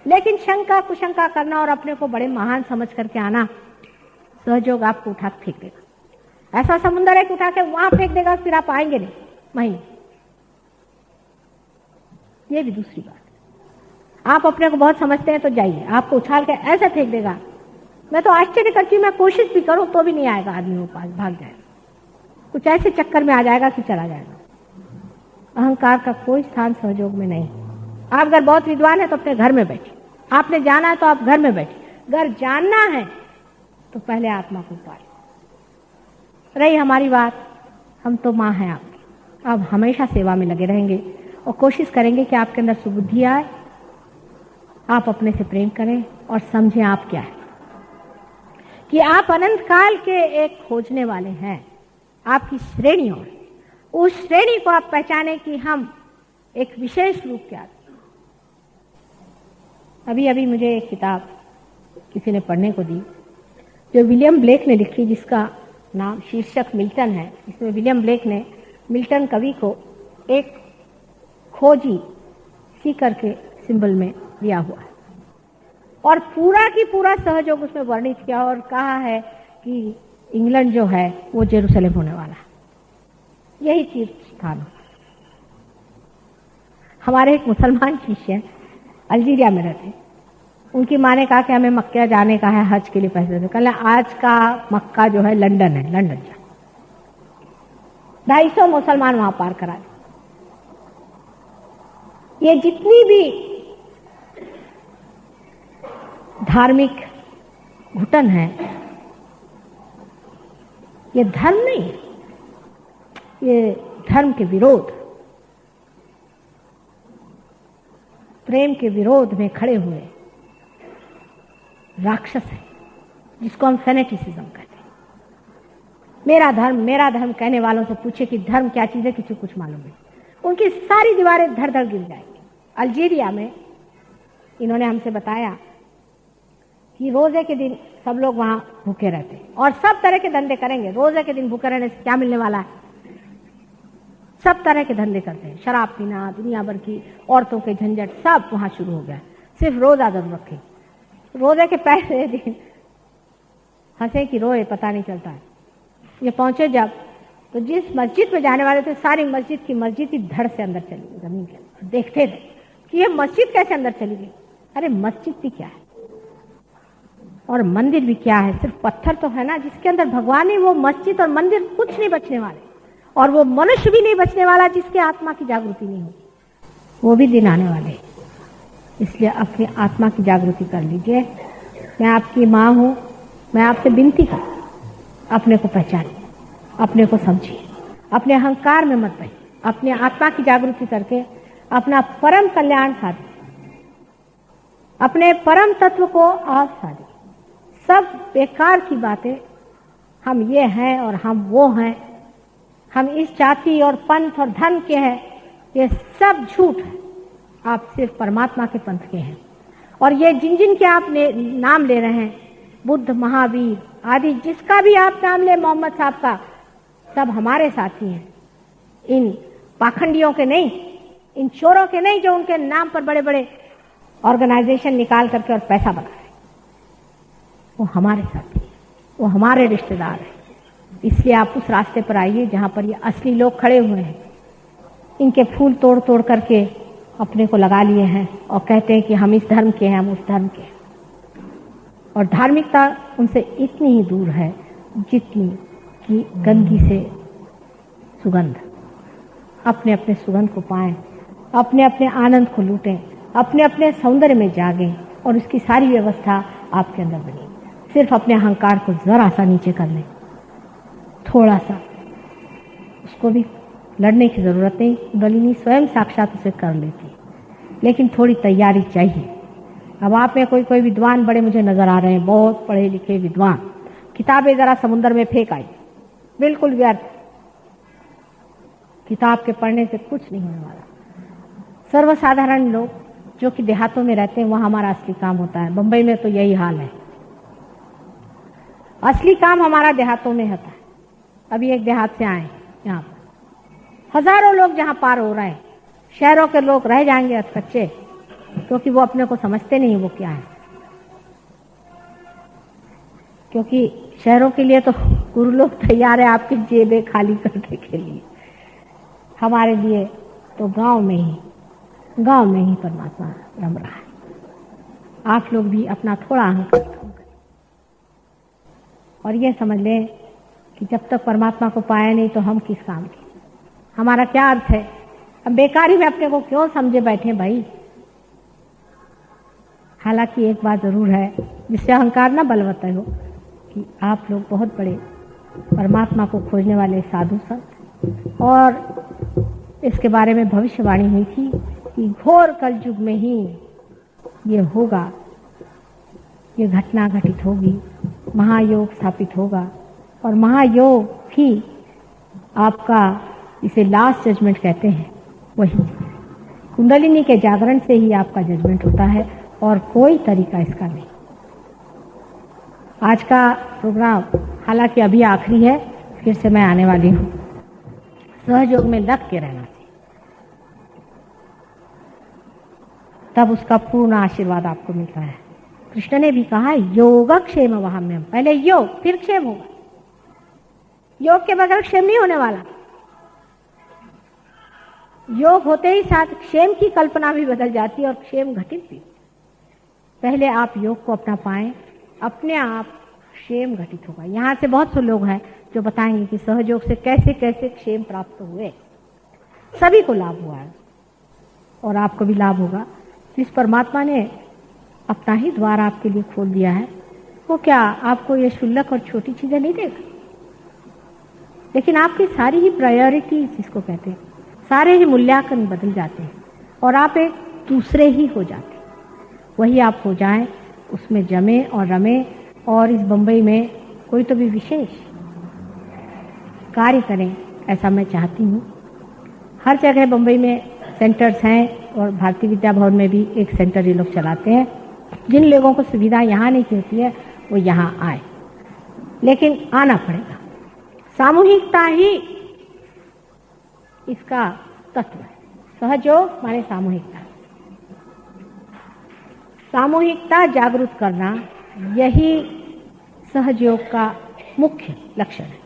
लेकिन शंका कुशंका करना और अपने को बड़े महान समझ करके आना, सहयोग आपको उठा के फेंक देगा। ऐसा समुद्र है कि उठा के वहां फेंक देगा, फिर आप आएंगे नहीं वहीं। ये भी दूसरी बात। आप अपने को बहुत समझते हैं तो जाइए, आपको उछाल के ऐसे फेंक देगा, मैं तो आश्चर्य करती हूँ, मैं कोशिश भी करूं तो भी नहीं आएगा आदमी वो पास, भाग जाएगा, कुछ ऐसे चक्कर में आ जाएगा कि चला जाएगा। अहंकार का कोई स्थान सहयोग में नहीं। आप अगर बहुत विद्वान है तो अपने घर में बैठिए, आपने जाना है तो आप घर में बैठिए, अगर जानना है तो पहले आत्मा को पाले। रही हमारी बात, हम तो माँ हैं आपकी, अब हमेशा सेवा में लगे रहेंगे और कोशिश करेंगे कि आपके अंदर सुबुद्धि आए, आप अपने से प्रेम करें और समझें आप क्या है, कि आप अनंत काल के एक खोजने वाले हैं, आपकी श्रेणी और उस श्रेणी को आप पहचाने कि हम एक विशेष रूप के आते। अभी अभी मुझे एक किताब किसी ने पढ़ने को दी जो विलियम ब्लेक ने लिखी, जिसका नाम शीर्षक मिल्टन है। इसमें विलियम ब्लेक ने मिल्टन कवि को एक खोजी सी करके सिंबल में दिया हुआ है और पूरा की पूरा सहयोग उसमें वर्णित किया और कहा है कि इंग्लैंड जो है वो जेरूसलम होने वाला है, यही तीर्थ स्थान है। हमारे एक मुसलमान शिष्य अल्जीरिया में रहते, उनकी माँ ने कहा कि हमें मक्का जाने का है, हज के लिए पैसे दे। कल आज का मक्का जो है लंदन है, लंदन जा 250 मुसलमान वहां पार करा दे। ये जितनी भी धार्मिक घुटन है, ये धर्म नहीं है, ये धर्म के विरोध, प्रेम के विरोध में खड़े हुए राक्षस है, जिसको हम फेनेटिसिज्म कहते हैं। मेरा धर्म कहने वालों से पूछे कि धर्म क्या चीज है, किसी को कुछ मालूम नहीं, उनकी सारी दीवारें धड़ धड़ गिर जाएंगी। अल्जीरिया में इन्होंने हमसे बताया कि रोजे के दिन सब लोग वहां भूखे रहते हैं और सब तरह के धंधे करेंगे। रोजे के दिन भूखे रहने से क्या मिलने वाला है? सब तरह के धंधे करते हैं, शराब पीना, दुनिया भर की औरतों के झंझट, सब वहां शुरू हो गया। सिर्फ रोजा जरूर रखे, रोजे के पहले दिन हंसे कि रोए पता नहीं चलता है। ये पहुंचे जब, तो जिस मस्जिद में जाने वाले थे, सारी मस्जिद की धड़ से अंदर चली गई जमीन के अंदर। देखते थे कि ये मस्जिद कैसे अंदर चली गई। अरे मस्जिद भी क्या है और मंदिर भी क्या है, सिर्फ पत्थर तो है ना जिसके अंदर भगवान है। वो मस्जिद और मंदिर कुछ नहीं बचने वाले, और वो मनुष्य भी नहीं बचने वाला जिसके आत्मा की जागृति नहीं होगी। वो भी दिन आने वाले, इसलिए अपनी आत्मा की जागृति कर लीजिए। मैं आपकी माँ हूं, मैं आपसे विनती करती, अपने को पहचानिए, अपने को समझिए, अपने अहंकार में मत बहिए, अपने आत्मा की जागृति करके अपना परम कल्याण साधिए, अपने परम तत्व को आप साधिए। सब बेकार की बातें, हम ये हैं और हम वो हैं, हम इस जाति और पंथ और धर्म के हैं, ये सब झूठ है। आप सिर्फ परमात्मा के पंथ के हैं। और ये जिन जिन के आप नाम ले रहे हैं, बुद्ध, महावीर आदि, जिसका भी आप नाम ले, मोहम्मद साहब का, सब हमारे साथी हैं। इन पाखंडियों के नहीं, इन चोरों के नहीं, जो उनके नाम पर बड़े बड़े ऑर्गेनाइजेशन निकाल करके और पैसा बना रहे। वो हमारे साथी, वो हमारे रिश्तेदार हैं। इसलिए आप उस रास्ते पर आइए जहां पर ये असली लोग खड़े हुए हैं। इनके फूल तोड़ तोड़ करके अपने को लगा लिए हैं और कहते हैं कि हम इस धर्म के हैं, हम उस धर्म के हैं। और धार्मिकता उनसे इतनी ही दूर है जितनी कि गंदगी से सुगंध। अपने अपने सुगंध को पाएं, अपने अपने आनंद को लूटें, अपने अपने सौंदर्य में जागें और उसकी सारी व्यवस्था आपके अंदर बनी। सिर्फ अपने अहंकार को जरा सा नीचे कर लें, थोड़ा सा, उसको भी लड़ने की जरूरत नहीं, कुंडलिनी स्वयं साक्षात उसे कर लेती, लेकिन थोड़ी तैयारी चाहिए। अब आप में कोई कोई विद्वान बड़े मुझे नजर आ रहे हैं, बहुत पढ़े लिखे विद्वान, किताबें जरा समुद्र में फेंक आई, बिल्कुल व्यर्थ। किताब के पढ़ने से कुछ नहीं होने वाला। सर्वसाधारण लोग जो कि देहातों में रहते हैं, वहां हमारा असली काम होता है। बंबई में तो यही हाल है, असली काम हमारा देहातों में होता है। अभी एक देहात से आए, यहाँ पर हजारों लोग जहां पार हो रहे हैं, शहरों के लोग रह जाएंगे कच्चे, क्योंकि वो अपने को समझते नहीं वो क्या है। क्योंकि शहरों के लिए तो गुरु लोग तैयार है आपकी जेबें खाली करने के लिए, हमारे लिए तो गांव में ही परमात्मा रम रहा है। आप लोग भी अपना थोड़ा अहंकार कम करें और ये समझ लें कि जब तक परमात्मा को पाया नहीं तो हम किस काम के, हमारा क्या अर्थ है। हम बेकारी में अपने को क्यों समझे बैठे भाई। हालांकि एक बात जरूर है जिससे अहंकार ना बलवत्ता हो कि आप लोग बहुत बड़े परमात्मा को खोजने वाले साधु संत, और इसके बारे में भविष्यवाणी हुई थी कि घोर कलयुग में ही ये होगा, ये घटना घटित होगी, महायोग स्थापित होगा। और महायोग ही आपका, इसे लास्ट जजमेंट कहते हैं, वही कुंडलिनी के जागरण से ही आपका जजमेंट होता है और कोई तरीका इसका नहीं। आज का प्रोग्राम हालांकि अभी आखिरी है, फिर से मैं आने वाली हूँ। सहयोग में लग के रहना चाहिए, तब उसका पूर्ण आशीर्वाद आपको मिलता है। कृष्ण ने भी कहा योगक्षेम वहाम्यम, पहले योग फिर क्षेम होगा। योग के बगैर क्षेम नहीं होने वाला। योग होते ही साथ क्षेम की कल्पना भी बदल जाती है और क्षेम घटित भी। पहले आप योग को अपना पाएं, अपने आप क्षेम घटित होगा। यहाँ से बहुत से लोग हैं जो बताएंगे कि सहयोग से कैसे कैसे क्षेम प्राप्त हुए। सभी को लाभ हुआ है और आपको भी लाभ होगा। जिस परमात्मा ने अपना ही द्वार आपके लिए खोल दिया है, वो क्या आपको ये क्षुल्लक और छोटी चीजें नहीं देगा, लेकिन आपकी सारी ही प्रायोरिटी जिसको कहते हैं, सारे ही मूल्यांकन बदल जाते हैं और आप एक दूसरे ही हो जाते हैं। वही आप हो जाएं, उसमें जमे और रमे और इस बंबई में कोई तो भी विशेष कार्य करें, ऐसा मैं चाहती हूँ। हर जगह बंबई में सेंटर्स हैं और भारतीय विद्या भवन में भी एक सेंटर ये लोग चलाते हैं। जिन लोगों को सुविधा यहाँ नहीं होती है वो यहाँ आए, लेकिन आना पड़ेगा। सामूहिकता ही इसका तत्व है। सहयोग माने सामूहिकता, सामूहिकता जागरूक करना, यही सहयोग का मुख्य लक्षण है।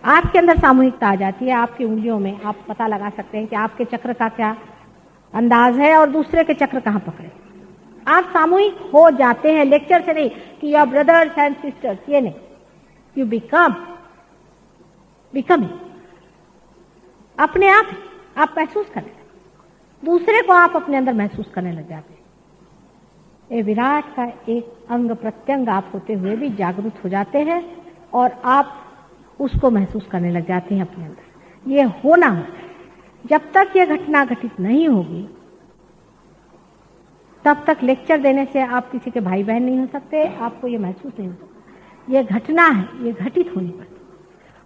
आपके अंदर सामूहिकता आ जाती है, आपकी उंगलियों में आप पता लगा सकते हैं कि आपके चक्र का क्या अंदाज है और दूसरे के चक्र कहाँ पकड़े। आप सामूहिक हो जाते हैं, लेक्चर से नहीं कि योर ब्रदर्स एंड सिस्टर्स, ये नहीं, यू बिकम अपने आप महसूस करने, दूसरे को आप अपने अंदर महसूस करने लग जाते हैं। ये विराट का एक अंग प्रत्यंग आप होते हुए भी जागरूक हो जाते हैं और आप उसको महसूस करने लग जाते हैं अपने अंदर। ये होना होता है। जब तक ये घटना घटित नहीं होगी तब तक लेक्चर देने से आप किसी के भाई बहन नहीं हो सकते, आपको ये महसूस नहीं हो सकता। ये घटना है, ये घटित होनी पड़ती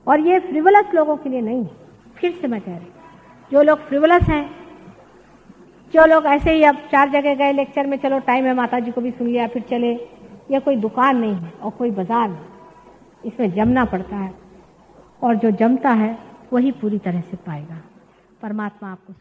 और ये फ्रिवलस लोगों के लिए नहीं है। फिर से मैं कह रही हूँ, जो लोग फ्रिवलस हैं, जो लोग ऐसे ही अब 4 जगह गए लेक्चर में, चलो टाइम है माता जी को भी सुन लिया फिर चले, ये कोई दुकान नहीं है और कोई बाजार नहीं, इसमें जमना पड़ता है और जो जमता है वही पूरी तरह से पाएगा। परमात्मा आपको